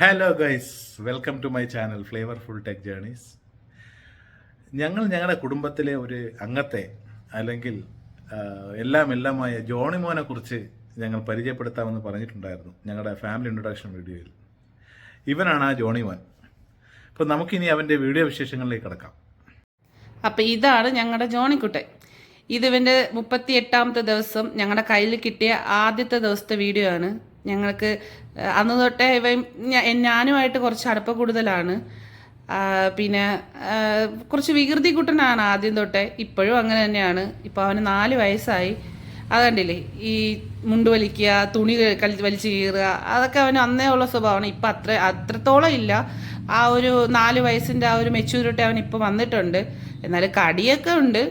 Hello guys, welcome to my channel flavourful tech journeys. ഞങ്ങളുടെ കുടുംബത്തിലെ ഒരു അംഗത്തെ അല്ലെങ്കിൽ എല്ലാമായ ജോണി മോനെ കുറിച്ച് ഞങ്ങൾ പരിചയപ്പെടുത്താമെന്ന് പറഞ്ഞിട്ടുണ്ടായിരുന്നു ഞങ്ങളുടെ ഫാമിലി ഇൻട്രൊഡക്ഷൻ വീഡിയോയിൽ. ഇവനാണ് ആ ജോണി മോൻ. അപ്പോൾ നമുക്കിനി അവൻ്റെ വീഡിയോ വിശേഷങ്ങളിലേക്ക് കിടക്കാം. അപ്പം ഇതാണ് ഞങ്ങളുടെ ജോണിക്കുട്ടൻ. ഇതിവൻ്റെ 38ാമത്തെ ദിവസം ഞങ്ങളുടെ കയ്യിൽ കിട്ടിയ ആദ്യത്തെ ദിവസത്തെ വീഡിയോ ആണ്. ഞങ്ങൾക്ക് അന്ന് തൊട്ടേ ഞാനുമായിട്ട് കുറച്ച് അടുപ്പം കൂടുതലാണ്. പിന്നെ കുറച്ച് വികൃതി കുട്ടനാണ് ആദ്യം തൊട്ടേ, ഇപ്പോഴും അങ്ങനെ തന്നെയാണ്. ഇപ്പോൾ അവന് 4 വയസ്സായി. അതുകൊണ്ടില്ലേ ഈ മുണ്ട് വലിക്കുക, തുണി വലിച്ചു കീറുക, അതൊക്കെ അവന് അന്നേ ഉള്ള സ്വഭാവമാണ്. ഇപ്പം അത്രത്തോളം ഇല്ല. ആ ഒരു 4 വയസ്സിൻ്റെ ആ ഒരു മെച്യൂരിറ്റി അവൻ ഇപ്പോൾ വന്നിട്ടുണ്ട്. എന്നാലും കടിയൊക്കെ ഉണ്ട്,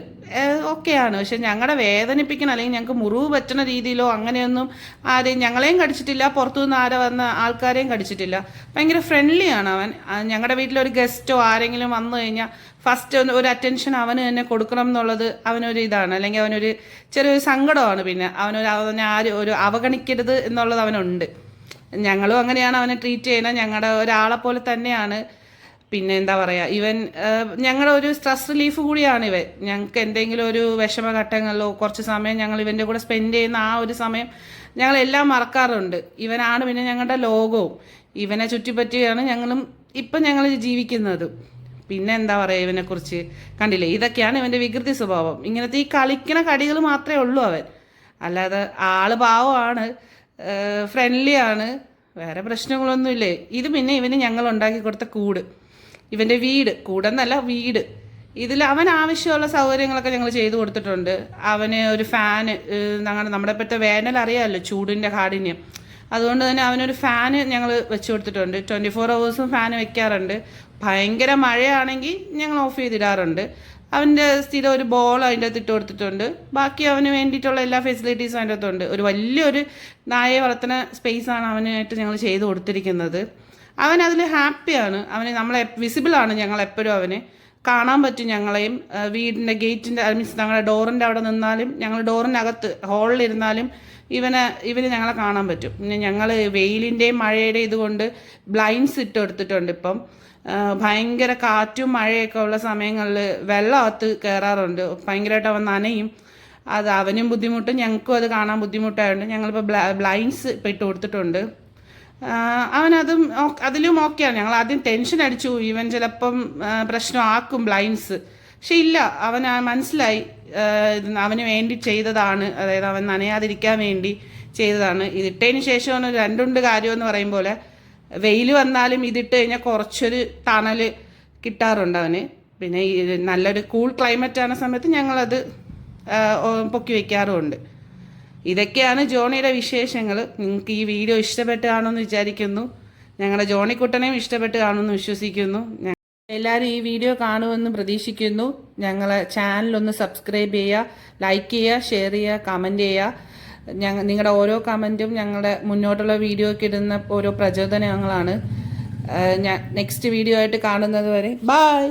ഓക്കെയാണ്. പക്ഷെ ഞങ്ങളുടെ വേദനിപ്പിക്കണം അല്ലെങ്കിൽ ഞങ്ങൾക്ക് മുറിവ് പറ്റുന്ന രീതിയിലോ അങ്ങനെയൊന്നും ആരെയും ഞങ്ങളെയും കടിച്ചിട്ടില്ല, പുറത്തുനിന്ന് ആരെ വന്ന ആൾക്കാരെയും കടിച്ചിട്ടില്ല. ഭയങ്കര ഫ്രണ്ട്ലിയാണ് അവൻ. ഞങ്ങളുടെ വീട്ടിലൊരു ഗസ്റ്റോ ആരെങ്കിലും വന്നു കഴിഞ്ഞാൽ ഫസ്റ്റ് ഒരു അറ്റൻഷൻ അവന് തന്നെ കൊടുക്കണം എന്നുള്ളത് അവനൊരു ഇതാണ്. അല്ലെങ്കിൽ അവനൊരു ചെറിയൊരു സങ്കടമാണ്. പിന്നെ അവനെ ആരും ഒരു അവഗണിക്കരുത് എന്നുള്ളത് അവനുണ്ട്. ഞങ്ങളും അങ്ങനെയാണ് അവനെ ട്രീറ്റ് ചെയ്യുന്നത്. ഞങ്ങളുടെ ഒരാളെ പോലെ തന്നെയാണ്. പിന്നെ എന്താ പറയുക, ഇവൻ ഞങ്ങളുടെ ഒരു സ്ട്രെസ് റിലീഫ് കൂടിയാണ് ഇവൻ. ഞങ്ങൾക്ക് എന്തെങ്കിലും ഒരു വിഷമഘട്ടങ്ങളിലോ കുറച്ച് സമയം ഞങ്ങൾ ഇവൻ്റെ കൂടെ സ്പെൻഡ് ചെയ്യുന്ന ആ ഒരു സമയം ഞങ്ങളെല്ലാം മറക്കാറുണ്ട്. ഇവനാണ് പിന്നെ ഞങ്ങളുടെ ലോകവും. ഇവനെ ചുറ്റിപ്പറ്റിയാണ് ഞങ്ങൾ ജീവിക്കുന്നത്. പിന്നെ എന്താ പറയുക, ഇവനെക്കുറിച്ച് കണ്ടില്ലേ, ഇതൊക്കെയാണ് ഇവൻ്റെ വികൃതി സ്വഭാവം. ഇങ്ങനത്തെ ഈ കളിക്കണ കടികൾ മാത്രമേ ഉള്ളൂ അവൻ. അല്ലാതെ ആള് പാവമാണ്, ഫ്രണ്ട്ലിയാണ്, വേറെ പ്രശ്നങ്ങളൊന്നുമില്ലേ. ഇത് പിന്നെ ഇവന് ഞങ്ങൾ ഉണ്ടാക്കി കൊടുത്ത ഇവൻ്റെ കൂടെന്നല്ല വീട്. ഇതിൽ അവൻ ആവശ്യമുള്ള സൗകര്യങ്ങളൊക്കെ ഞങ്ങൾ ചെയ്തു കൊടുത്തിട്ടുണ്ട്. അവന് ഒരു ഫാന്, നമ്മുടെ ഇപ്പോഴത്തെ വേനൽ അറിയാമല്ലോ, ചൂടിൻ്റെ കാഠിന്യം. അതുകൊണ്ട് തന്നെ അവനൊരു ഫാന് ഞങ്ങൾ വെച്ച് കൊടുത്തിട്ടുണ്ട്. 24 hours ഫാന് വെക്കാറുണ്ട്. ഭയങ്കര മഴയാണെങ്കിൽ ഞങ്ങൾ ഓഫ് ചെയ്തിടാറുണ്ട്. അവൻ്റെ സ്ഥിരം ഒരു ബോൾ അതിൻ്റെ അകത്ത് ഇട്ട് കൊടുത്തിട്ടുണ്ട്. ബാക്കി അവന് വേണ്ടിയിട്ടുള്ള എല്ലാ ഫെസിലിറ്റീസും അതിൻ്റെ അകത്തുണ്ട്. ഒരു വലിയൊരു നായയെ വളർത്തുന്ന സ്പേസാണ് അവനായിട്ട് ഞങ്ങൾ ചെയ്ത് കൊടുത്തിരിക്കുന്നത്. അവൻ അതിൽ ഹാപ്പിയാണ്. അവന് നമ്മളെ വിസിബിളാണ്. ഞങ്ങൾ എപ്പോഴും അവനെ കാണാൻ പറ്റും. ഞങ്ങളെയും വീടിൻ്റെ ഗേറ്റിൻ്റെ മീൻസ് ഞങ്ങളുടെ ഡോറിൻ്റെ അവിടെ നിന്നാലും ഞങ്ങൾ ഡോറിനകത്ത് ഹോളിലിരുന്നാലും ഇവന് ഞങ്ങളെ കാണാൻ പറ്റും. പിന്നെ ഞങ്ങൾ വെയിലിൻ്റെയും മഴയുടെയും ഇതുകൊണ്ട് ബ്ലൈൻഡ്സ് ഇട്ട് കൊടുത്തിട്ടുണ്ട്. ഇപ്പം ഭയങ്കര കാറ്റും മഴയൊക്കെ ഉള്ള സമയങ്ങളിൽ വെള്ളമകത്ത് കയറാറുണ്ട്. ഭയങ്കരമായിട്ട് അവൻ നനയും. അത് അവനും ബുദ്ധിമുട്ടും ഞങ്ങൾക്കും അത് കാണാൻ ബുദ്ധിമുട്ടായതുകൊണ്ട് ഞങ്ങളിപ്പോൾ ബ്ലൈൻഡ്സ് ഇപ്പോൾ ഇട്ട് കൊടുത്തിട്ടുണ്ട്. അതിലും ഓക്കെയാണ്. ഞങ്ങൾ ആദ്യം ടെൻഷൻ അടിച്ചു, ഇവൻ ചിലപ്പം പ്രശ്നമാക്കും ബ്ലൈൻഡ്സ്. പക്ഷെ ഇല്ല, മനസ്സിലായി അവന് വേണ്ടി ചെയ്തതാണ്. അതായത് അവൻ നനയാതിരിക്കാൻ വേണ്ടി ചെയ്തതാണ്. ഇതിട്ടതിന് ശേഷമാണ് രണ്ടുണ്ട് കാര്യമെന്ന് പറയും പോലെ. വെയിൽ വന്നാലും ഇതിട്ട് കഴിഞ്ഞാൽ കുറച്ചൊരു തണൽ കിട്ടാറുണ്ട് അവന്. പിന്നെ നല്ലൊരു കൂൾ ക്ലൈമറ്റ് ആകുന്ന സമയത്ത് ഞങ്ങളത് പൊക്കി വയ്ക്കാറുമുണ്ട്. ഇതൊക്കെയാണ് ജോണിയുടെ വിശേഷങ്ങൾ. നിങ്ങൾക്ക് ഈ വീഡിയോ ഇഷ്ടപ്പെട്ട് കാണുമെന്ന് വിചാരിക്കുന്നു. ഞങ്ങളുടെ ജോണിക്കുട്ടനെയും ഇഷ്ടപ്പെട്ട് കാണുമെന്ന് വിശ്വസിക്കുന്നു. എല്ലാവരും ഈ വീഡിയോ കാണുമെന്ന് പ്രതീക്ഷിക്കുന്നു. ഞങ്ങളെ ചാനലൊന്ന് സബ്സ്ക്രൈബ് ചെയ്യുക, ലൈക്ക് ചെയ്യുക, ഷെയർ ചെയ്യുക, കമൻറ്റ് ചെയ്യുക. നിങ്ങളുടെ ഓരോ കമൻറ്റും ഞങ്ങളുടെ മുന്നോട്ടുള്ള വീഡിയോയ്ക്ക് ഇടുന്ന ഓരോ പ്രചോദനങ്ങളാണ്. നെക്സ്റ്റ് വീഡിയോ ആയിട്ട് കാണുന്നത് വരെ ബൈ.